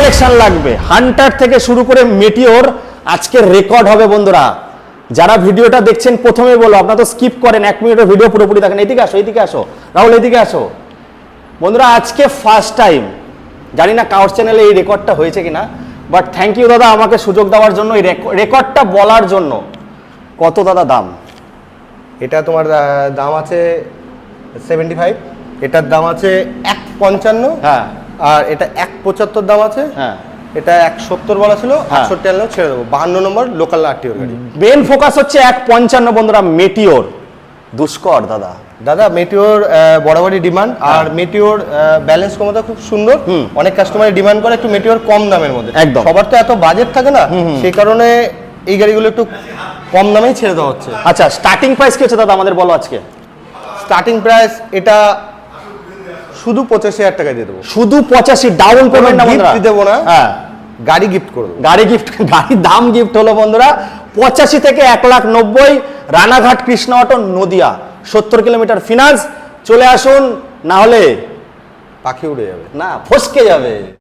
Collection লাগবে, Hunter থেকে শুরু করে মেটিওর আজকে রেকর্ড হবে বন্ধুরা। যারা ভিডিওটা দেখছেন প্রথমে বলো, আপনারা তো স্কিপ করেন, 1 মিনিটের ভিডিও পুরোপুরি দেখেন। এদিকে আসো, এদিকে আসো রাহুল, এদিকে আসো বন্ধুরা। আজকে ফার্স্ট টাইম, জানি না কাউর চ্যানেলে এই রেকর্ডটা হয়েছে কিনা, বাট থ্যাংক ইউ দাদা আমাকে সুযোগ দেওয়ার জন্য, এই রেকর্ডটা বলার জন্য। কত দাদা দাম? এটা তোমার দাম আছে 75, এটার দাম আছে 155, হ্যাঁ, আর এটা 175 দাম আছে। হ্যাঁ, এটা 170 বলা ছিল, 68 আনলেও ছেড়ে দেবো। 52 নম্বর লোকাল আরটিওর গাড়ি। মেন ফোকাস হচ্ছে 155 বন্ধুরা, মেটিওর। দুষ্কর দাদা, দাদা মেটিওর বরাবরই ডিমান্ড, আর মেটিওর ব্যালেন্স ক্ষমতা খুব সুন্দর। অনেক কাস্টমার ডিমান্ড করে একটু মেটিওর কম দামের মধ্যে। একদম। সবার তো এত বাজেট থাকে না, সেই কারণে এই গাড়িগুলো একটু কম দামেই ছেড়ে দেওয়া হচ্ছে। আচ্ছা স্টার্টিং প্রাইস কি হচ্ছে দাদা আমাদের বলো আজকে? স্টার্টিং প্রাইস এটা শুধু 85,000 টাকা দিয়ে দেবো। শুধু 85, ডাউন পেমেন্ট না বন্ধুরা, গিফট দেবো না, হ্যাঁ গাড়ি গিফট করে দেবো। গাড়ি গিফট, গাড়ির দাম গিফট হলো বন্ধুরা 85 থেকে 1,90,000, Ranaghat Krishna auto Nadia, 70 kilometre finance. চলে আসুন, না হলে পাখি উড়ে যাবে, না ফসকে যাবে।